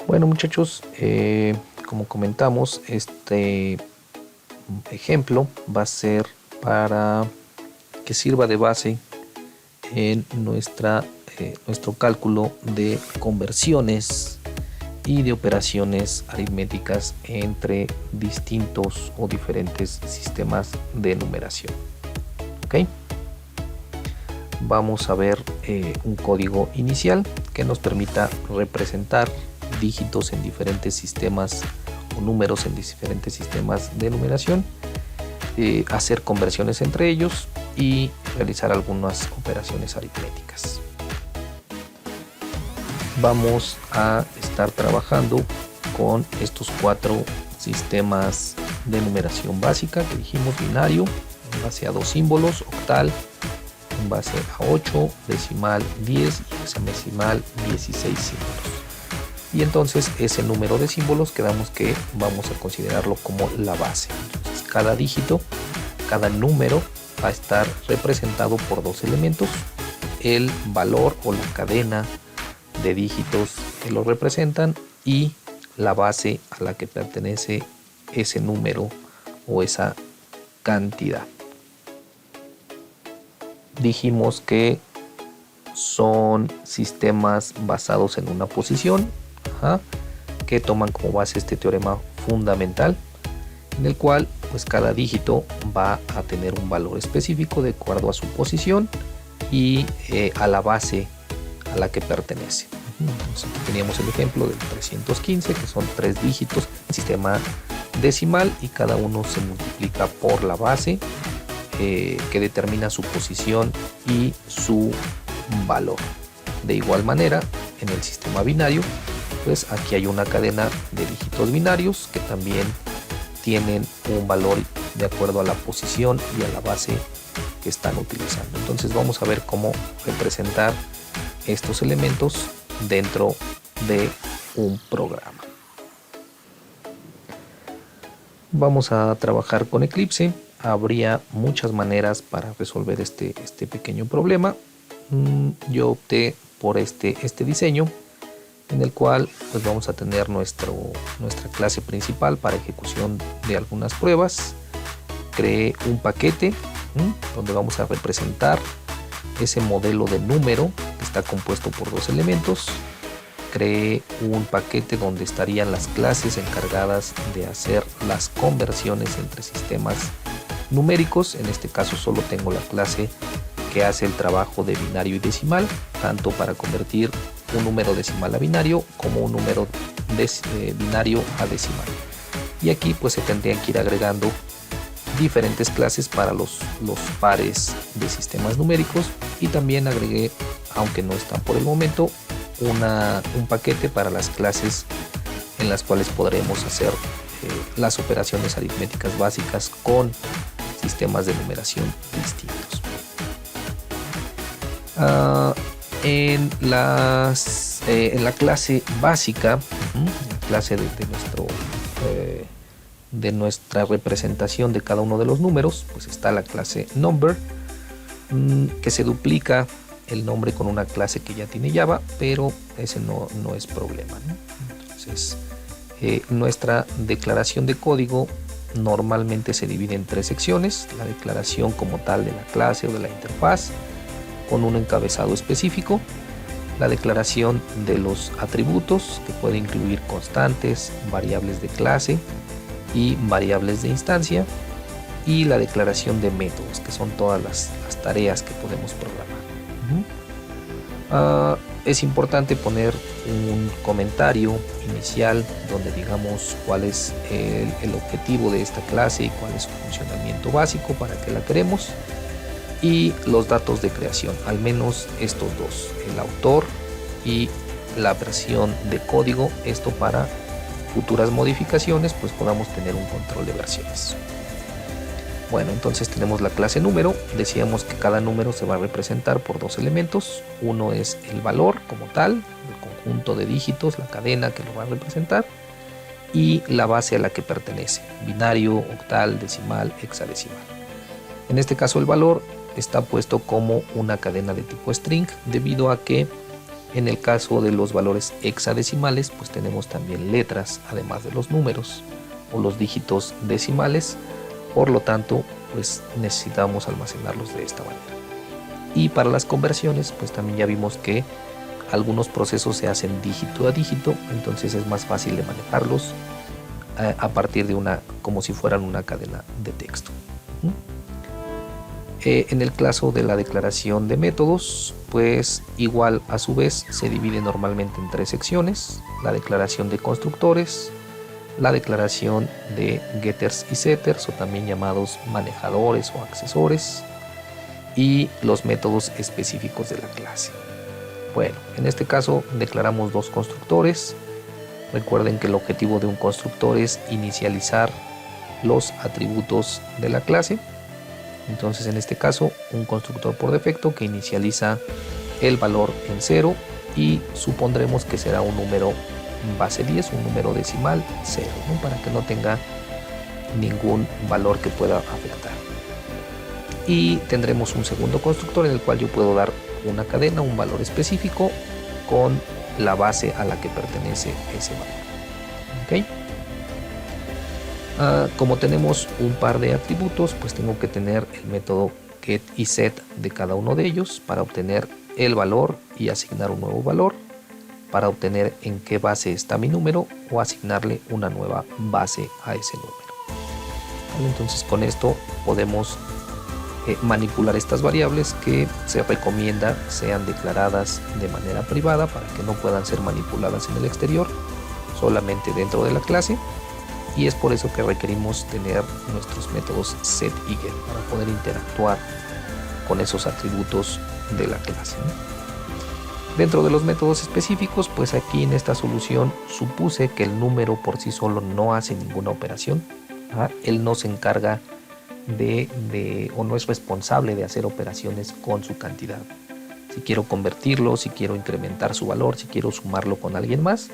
Bueno, muchachos, como comentamos, este ejemplo va a ser para que sirva de base en nuestro cálculo de conversiones y de operaciones aritméticas entre distintos o diferentes sistemas de numeración. ¿Ok? Vamos a ver un código inicial que nos permita representar dígitos en diferentes sistemas o números en diferentes sistemas de numeración, hacer conversiones entre ellos y realizar algunas operaciones aritméticas. Vamos a estar trabajando con estos 4 sistemas de numeración básica que dijimos: binario en base a 2 símbolos, octal en base a 8, decimal 10 y hexadecimal 16 símbolos. Y entonces ese número de símbolos quedamos que vamos a considerarlo como la base. Entonces cada dígito, cada número va a estar representado por 2 elementos: el valor o la cadena de dígitos que lo representan y la base a la que pertenece ese número o esa cantidad. Dijimos que son sistemas basados en una posición, que toman como base este teorema fundamental, en el cual pues cada dígito va a tener un valor específico de acuerdo a su posición y a la base a la que pertenece. Entonces, teníamos el ejemplo del 315, que son 3 dígitos en sistema decimal y cada uno se multiplica por la base que determina su posición y su valor. De igual manera, en el sistema binario, pues aquí hay una cadena de dígitos binarios que también tienen un valor de acuerdo a la posición y a la base que están utilizando. Entonces vamos a ver cómo representar estos elementos dentro de un programa. Vamos a trabajar con Eclipse. Habría muchas maneras para resolver este pequeño problema. Yo opté por este diseño, en el cual pues vamos a tener nuestra clase principal para ejecución de algunas pruebas. Creé un paquete donde vamos a representar ese modelo de número que está compuesto por 2 elementos. Creé un paquete donde estarían las clases encargadas de hacer las conversiones entre sistemas numéricos. En este caso solo tengo la clase que hace el trabajo de binario y decimal, tanto para convertir un número decimal a binario como un número binario a decimal. Y aquí pues se tendrían que ir agregando diferentes clases para los pares de sistemas numéricos, y también agregué, aunque no está por el momento, un paquete para las clases en las cuales podremos hacer las operaciones aritméticas básicas con sistemas de numeración distintos. En la clase básica, la clase de nuestra representación de cada uno de los números, pues está la clase number, que se duplica el nombre con una clase que ya tiene Java, pero ese no es problema, ¿no? Entonces, nuestra declaración de código normalmente se divide en 3 secciones: la declaración como tal de la clase o de la interfaz, con un encabezado específico; la declaración de los atributos, que puede incluir constantes, variables de clase y variables de instancia; y la declaración de métodos, que son todas las tareas que podemos programar. Es importante poner un comentario inicial donde digamos cuál es el objetivo de esta clase y cuál es su funcionamiento básico, para qué la queremos, y los datos de creación, al menos estos 2, el autor y la versión de código. Esto para futuras modificaciones pues podamos tener un control de versiones. Bueno, entonces tenemos la clase número. Decíamos que cada número se va a representar por 2 elementos. Uno es el valor como tal, el conjunto de dígitos, la cadena que lo va a representar, y la base a la que pertenece: binario, octal, decimal, hexadecimal. En este caso el valor está puesto como una cadena de tipo string, debido a que En el caso de los valores hexadecimales, pues tenemos también letras, además de los números o los dígitos decimales. Por lo tanto, pues necesitamos almacenarlos de esta manera. Y para las conversiones, pues también ya vimos que algunos procesos se hacen dígito a dígito, entonces es más fácil de manejarlos a partir de como si fueran una cadena de texto. En el caso de la declaración de métodos, pues igual a su vez se divide normalmente en 3 secciones: la declaración de constructores, la declaración de getters y setters, o también llamados manejadores o accesores, y los métodos específicos de la clase. Bueno, en este caso declaramos 2 constructores. Recuerden que el objetivo de un constructor es inicializar los atributos de la clase. Entonces, en este caso, un constructor por defecto que inicializa el valor en 0 y supondremos que será un número base 10, un número decimal 0, ¿no? Para que no tenga ningún valor que pueda afectar. Y tendremos un segundo constructor en el cual yo puedo dar una cadena, un valor específico con la base a la que pertenece ese valor. ¿Okay? Como tenemos un par de atributos, pues tengo que tener el método get y set de cada uno de ellos para obtener el valor y asignar un nuevo valor, para obtener en qué base está mi número o asignarle una nueva base a ese número. ¿Vale? Entonces con esto podemos manipular estas variables que se recomienda sean declaradas de manera privada para que no puedan ser manipuladas en el exterior, solamente dentro de la clase. Y es por eso que requerimos tener nuestros métodos set y get para poder interactuar con esos atributos de la clase, ¿no? Dentro de los métodos específicos, pues aquí en esta solución supuse que el número por sí solo no hace ninguna operación. Él no se encarga o no es responsable de hacer operaciones con su cantidad. Si quiero convertirlo, si quiero incrementar su valor, si quiero sumarlo con alguien más,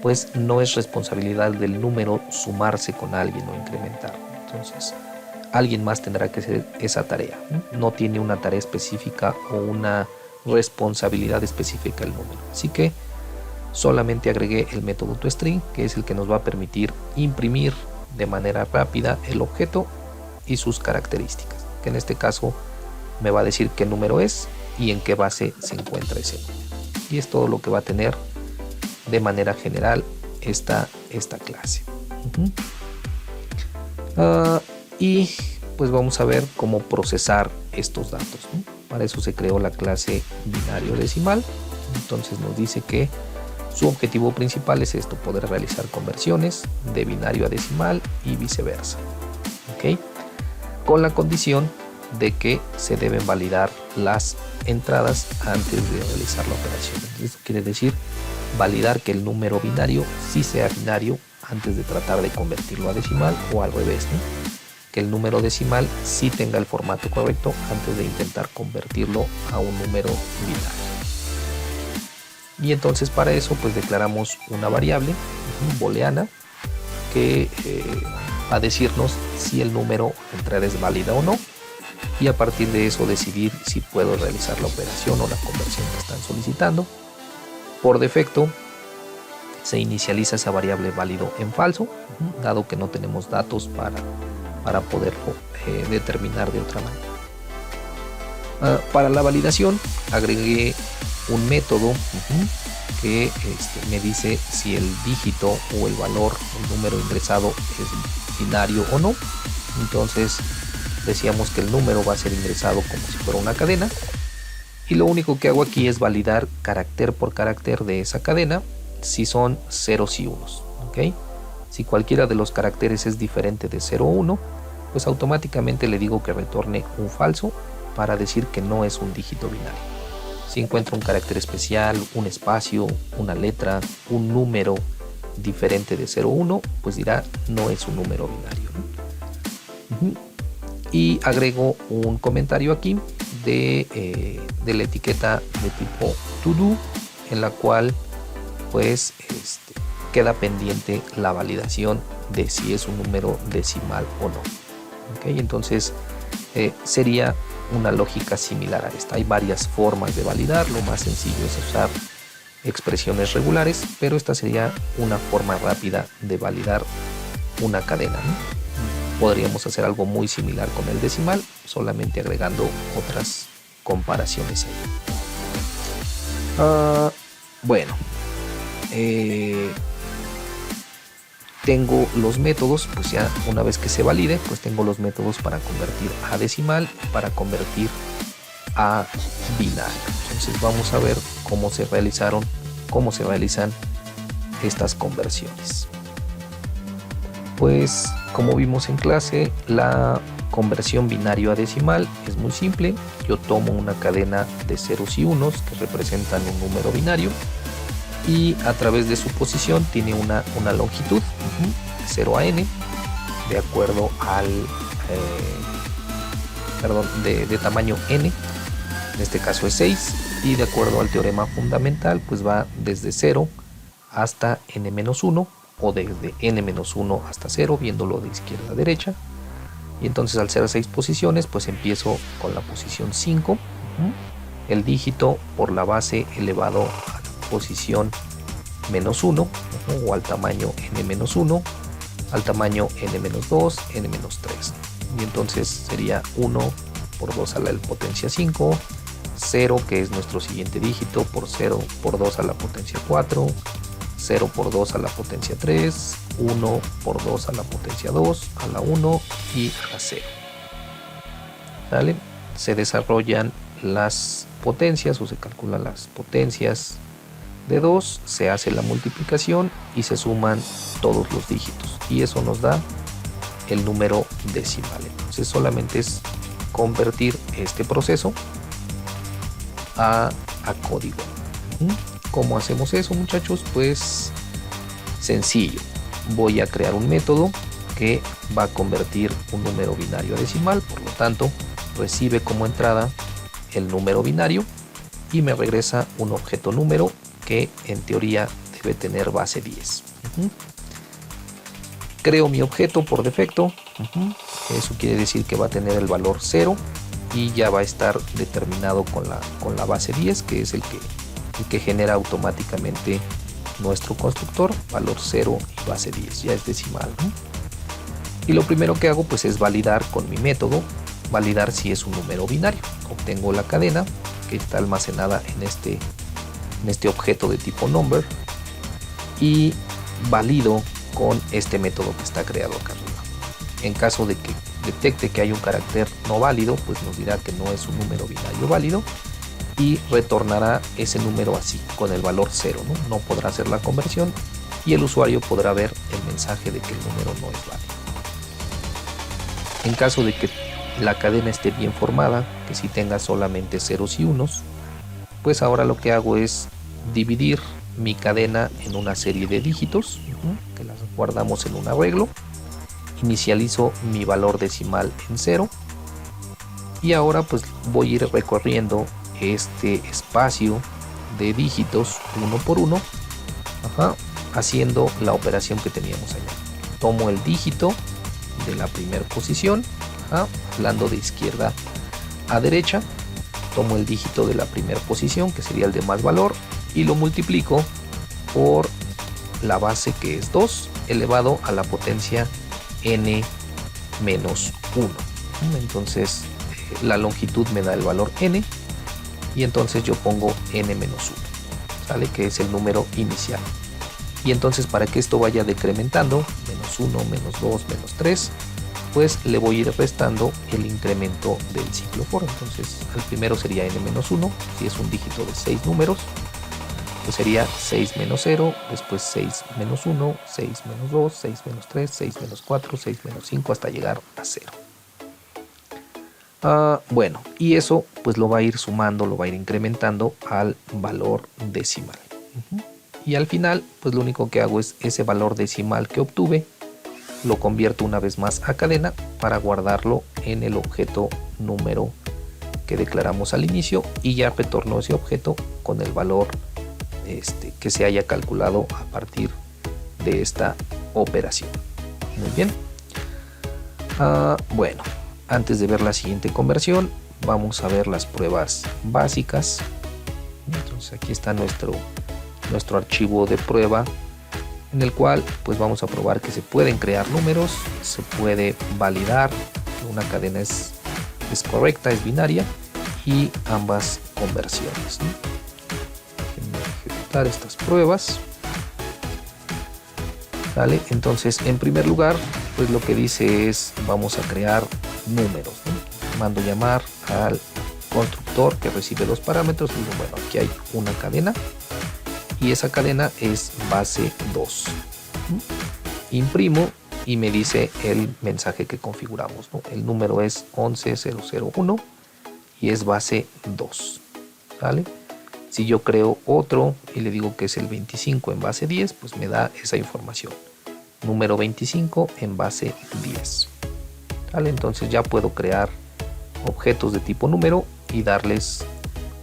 pues no es responsabilidad del número sumarse con alguien o incrementarlo. Entonces, alguien más tendrá que hacer esa tarea. No tiene una tarea específica o una responsabilidad específica el número. Así que solamente agregué el método toString, que es el que nos va a permitir imprimir de manera rápida el objeto y sus características, que en este caso me va a decir qué número es y en qué base se encuentra ese número. Y es todo lo que va a tener de manera general esta clase. Y pues vamos a ver cómo procesar estos datos, ¿no? Para eso se creó la clase binario decimal. Entonces nos dice que su objetivo principal es esto: poder realizar conversiones de binario a decimal y viceversa. ¿Okay? Con la condición de que se deben validar las entradas antes de realizar la operación. Esto quiere decir validar que el número binario sí sea binario antes de tratar de convertirlo a decimal, o al revés, ¿no? Que el número decimal sí tenga el formato correcto antes de intentar convertirlo a un número binario. Y entonces para eso pues declaramos una variable booleana que va a decirnos si el número a entrar es válida o no, y a partir de eso decidir si puedo realizar la operación o la conversión que están solicitando. Por defecto se inicializa esa variable válido en falso, dado que no tenemos datos para poderlo determinar de otra manera. Para la validación agregué un método que me dice si el dígito o el valor, el número ingresado es binario o no. Entonces decíamos que el número va a ser ingresado como si fuera una cadena, y lo único que hago aquí es validar carácter por carácter de esa cadena si son ceros y unos. ¿Okay? Si cualquiera de los caracteres es diferente de 0 o 1, pues automáticamente le digo que retorne un falso para decir que no es un dígito binario. Si encuentra un carácter especial, un espacio, una letra, un número diferente de 0 o 1, pues dirá no es un número binario, ¿no? Y agrego un comentario aquí de la etiqueta de tipo todo, en la cual pues queda pendiente la validación de si es un número decimal o no. ¿Okay? Entonces sería una lógica similar a esta. Hay varias formas de validar. Lo más sencillo es usar expresiones regulares, pero esta sería una forma rápida de validar una cadena, ¿no? Podríamos hacer algo muy similar con el decimal, solamente agregando otras comparaciones ahí. Bueno, tengo los métodos, pues ya una vez que se valide, pues tengo los métodos para convertir a decimal, para convertir a binario. Entonces vamos a ver cómo se realizan estas conversiones. Pues como vimos en clase, la conversión binario a decimal es muy simple. Yo tomo una cadena de ceros y unos que representan un número binario y a través de su posición tiene una longitud 0 a n de acuerdo al de tamaño n, en este caso es 6, y de acuerdo al teorema fundamental pues va desde 0 hasta n-1 o desde n-1 hasta 0, viéndolo de izquierda a derecha. Y entonces al ser 6 posiciones, pues empiezo con la posición 5, el dígito por la base elevado a la posición -1, o al tamaño n-1, al tamaño n-2, n-3. Y entonces sería 1 por 2 a la potencia 5, 0 que es nuestro siguiente dígito por 0 por 2 a la potencia 4, 0 por 2 a la potencia 3, 1 por 2 a la potencia 2, a la 1 y a la 0. ¿Vale? Se desarrollan las potencias o se calculan las potencias de 2, se hace la multiplicación y se suman todos los dígitos. Y eso nos da el número decimal. Entonces solamente es convertir este proceso a código. ¿Cómo hacemos eso, muchachos? Pues sencillo. Voy a crear un método que va a convertir un número binario a decimal, por lo tanto recibe como entrada el número binario y me regresa un objeto número que en teoría debe tener base 10. Creo mi objeto por defecto, eso quiere decir que va a tener el valor 0 y ya va a estar determinado con la base 10, que es el que genera automáticamente nuestro constructor, valor 0 y base 10, ya es decimal, ¿no? Y lo primero que hago pues es validar con mi método, validar si es un número binario. Obtengo la cadena que está almacenada en este objeto de tipo number y valido con este método que está creado acá arriba. En caso de que detecte que hay un carácter no válido, pues nos dirá que no es un número binario válido y retornará ese número así, con el valor 0, ¿no? No podrá hacer la conversión y el usuario podrá ver el mensaje de que el número no es válido. En caso de que la cadena esté bien formada, que si tenga solamente ceros y unos, pues ahora lo que hago es dividir mi cadena en una serie de dígitos, que las guardamos en un arreglo. Inicializo mi valor decimal en 0 y ahora pues voy a ir recorriendo este espacio de dígitos uno por uno, haciendo la operación que teníamos allá. Tomo el dígito de la primera posición, hablando de izquierda a derecha, tomo el dígito de la primera posición, que sería el de más valor, y lo multiplico por la base, que es 2 elevado a la potencia n-1. Entonces la longitud me da el valor n y entonces yo pongo n-1, ¿sale? Que es el número inicial. Y entonces para que esto vaya decrementando, -1, -2, -3, pues le voy a ir restando el incremento del ciclo for. Entonces el primero sería n-1, si es un dígito de 6 números, pues sería 6 menos 0, después 6 menos 1, 6 menos 2, 6 menos 3, 6 menos 4, 6 menos 5 hasta llegar a 0. Bueno, y eso pues lo va a ir sumando, lo va a ir incrementando al valor decimal. Y al final pues lo único que hago es ese valor decimal que obtuve, lo convierto una vez más a cadena para guardarlo en el objeto número que declaramos al inicio y ya retorno ese objeto con el valor que se haya calculado a partir de esta operación. Muy bien. Bueno, antes de ver la siguiente conversión, vamos a ver las pruebas básicas. Entonces aquí está nuestro archivo de prueba, en el cual pues vamos a probar que se pueden crear números, se puede validar que una cadena es correcta, es binaria, y ambas conversiones, ¿no? Déjenme ejecutar estas pruebas. ¿Vale? Entonces, en primer lugar, pues lo que dice es vamos a crear números, ¿no? Mando llamar al constructor que recibe los parámetros. Digo, bueno, aquí hay una cadena y esa cadena es base 2. Imprimo y me dice el mensaje que configuramos, ¿no? El número es 11001 y es base 2. ¿Vale? Si yo creo otro y le digo que es el 25 en base 10, pues me da esa información. Número 25 en base 10. ¿Vale? Entonces ya puedo crear objetos de tipo número y darles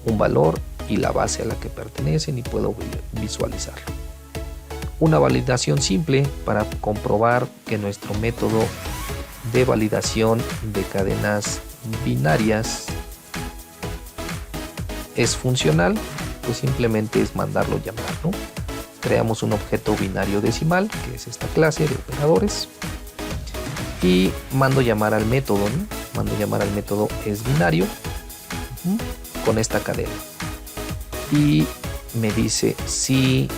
un valor y la base a la que pertenecen y puedo visualizarlo. Una validación simple para comprobar que nuestro método de validación de cadenas binarias es funcional, pues simplemente es mandarlo llamar, ¿no? Creamos un objeto binario decimal, que es esta clase de operadores, y mando llamar al método, ¿no? Mando llamar al método es binario con esta cadena y me dice si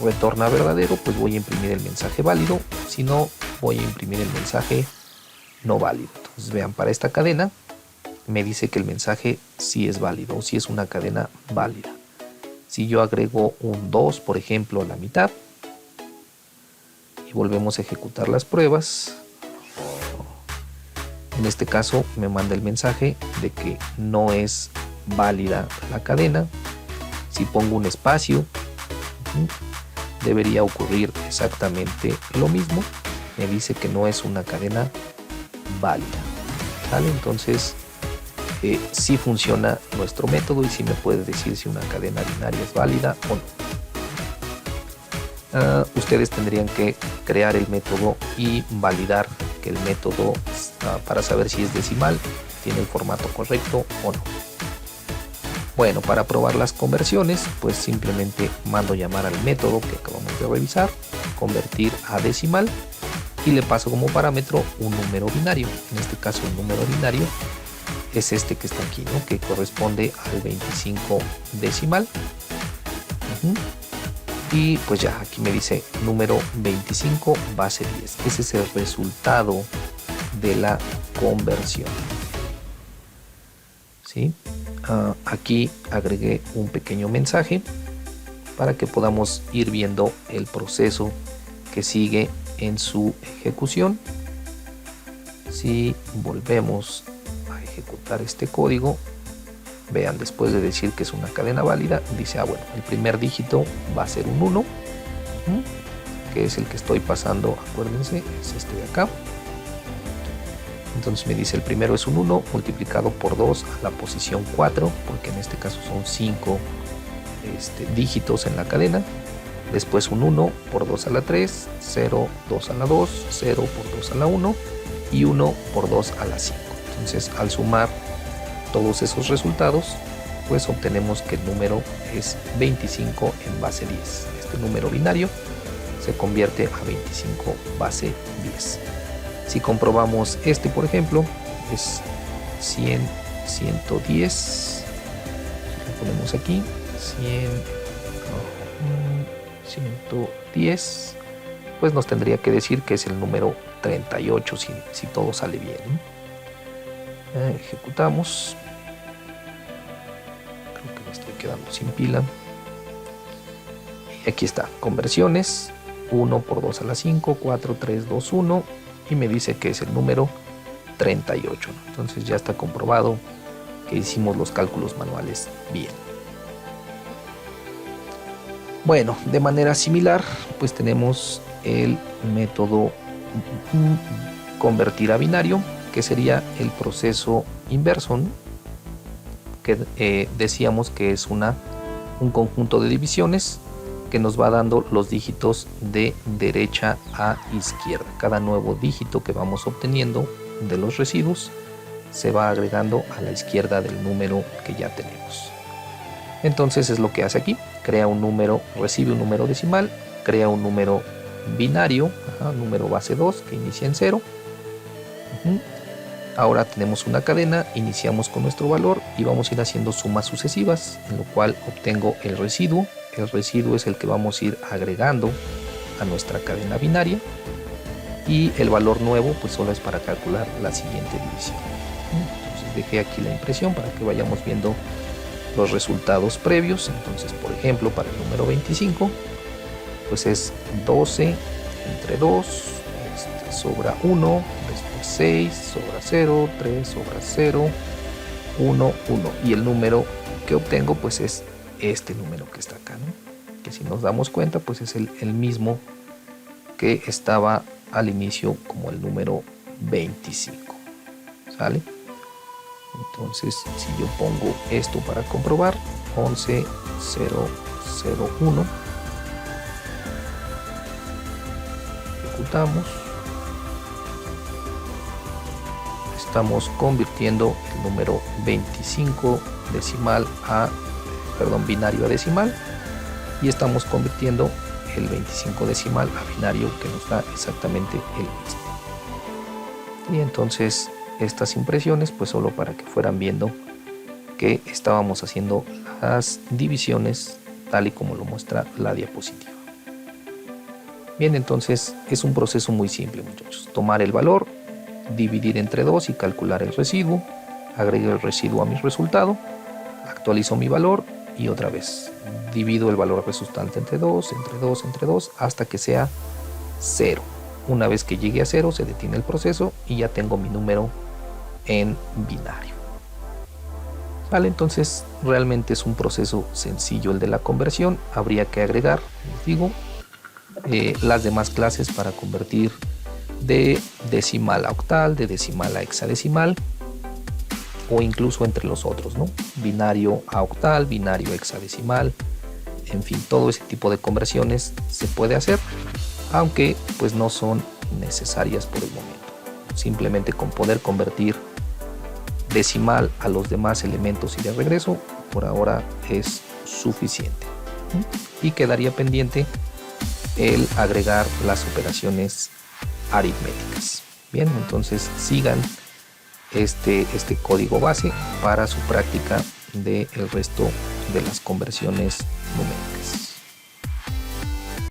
retorna verdadero, pues voy a imprimir el mensaje válido, si no, voy a imprimir el mensaje no válido. Entonces vean, para esta cadena me dice que el mensaje sí es válido o sí es una cadena válida. Si yo agrego un 2, por ejemplo, a la mitad y volvemos a ejecutar las pruebas, en este caso me manda el mensaje de que no es válida la cadena. Si pongo un espacio, debería ocurrir exactamente lo mismo. Me dice que no es una cadena válida. ¿Vale? Entonces sí funciona nuestro método y sí me puede decir si una cadena binaria es válida o no. Ustedes tendrían que crear el método y validar que el método para saber si es decimal tiene el formato correcto o no. Bueno, para probar las conversiones, pues simplemente mando llamar al método que acabamos de revisar, convertir a decimal, y le paso como parámetro un número binario. En este caso el número binario es este que está aquí, ¿no? Que corresponde al 25 decimal. Y pues ya aquí me dice número 25 base 10. Ese es el resultado de la conversión. ¿Sí? Aquí agregué un pequeño mensaje para que podamos ir viendo el proceso que sigue en su ejecución. Si volvemos a ejecutar este código, vean, después de decir que es una cadena válida, dice, bueno, el primer dígito va a ser un 1, que es el que estoy pasando, acuérdense, es este de acá. Entonces me dice el primero es un 1 multiplicado por 2 a la posición 4, porque en este caso son 5 dígitos en la cadena. Después un 1 por 2 a la 3, 0, 2 a la 2, 0 por 2 a la 1 y 1 por 2 a la 5. Entonces al sumar todos esos resultados, pues obtenemos que el número es 25 en base 10. Este número binario se convierte a 25 base 10. Si comprobamos este, por ejemplo, es 100, 110. Lo ponemos aquí, 110, pues nos tendría que decir que es el número 38 si todo sale bien, ¿no? Ejecutamos. Creo que me estoy quedando sin pila. Y aquí está, conversiones, 1 por 2 a la 5, 4, 3, 2, 1, y me dice que es el número 38, ¿no? Entonces ya está comprobado que hicimos los cálculos manuales bien. Bueno, de manera similar, pues tenemos el método convertir a binario, que sería el proceso inverso, ¿no? Que decíamos que es un conjunto de divisiones que nos va dando los dígitos de derecha a izquierda. Cada nuevo dígito que vamos obteniendo de los residuos se va agregando a la izquierda del número que ya tenemos. Entonces es lo que hace aquí. crea un número, recibe un número decimal, crea un número binario, número base 2 que inicia en 0. Ahora tenemos una cadena, iniciamos con nuestro valor y vamos a ir haciendo sumas sucesivas, en lo cual obtengo el residuo. El residuo es el que vamos a ir agregando a nuestra cadena binaria, y el valor nuevo pues solo es para calcular la siguiente división. Entonces dejé aquí la impresión para que vayamos viendo los resultados previos. Entonces, por ejemplo, para el número 25 pues es 12 entre 2, sobra 1, después 6, sobra 0, 3, sobra 0, 1, 1, y el número que obtengo pues es este número que está acá, ¿no? Que si nos damos cuenta pues es el mismo que estaba al inicio como el número 25, ¿sale? Entonces si yo pongo esto para comprobar, 11,001, ejecutamos, estamos convirtiendo el número 25 binario a decimal, y estamos convirtiendo el 25 decimal a binario, que nos da exactamente el mismo. Y entonces estas impresiones pues solo para que fueran viendo que estábamos haciendo las divisiones tal y como lo muestra la diapositiva. Bien, entonces es un proceso muy simple, muchachos. Tomar el valor, dividir entre 2 y calcular el residuo, agrego el residuo a mi resultado, actualizo mi valor y otra vez divido el valor resultante entre 2, entre 2, entre 2 hasta que sea 0. Una vez que llegue a 0 se detiene el proceso y ya tengo mi número en binario. Vale, entonces realmente es un proceso sencillo el de la conversión. Habría que agregar, les digo, las demás clases para convertir de decimal a octal, de decimal a hexadecimal, o incluso entre los otros, ¿no? Binario a octal, binario a hexadecimal, en fin, todo ese tipo de conversiones se puede hacer, aunque pues no son necesarias por el momento. Simplemente con poder convertir decimal a los demás elementos y de regreso, por ahora es suficiente. Y quedaría pendiente el agregar las operaciones aritméticas. Bien, entonces sigan este código base para su práctica del resto de las conversiones numéricas.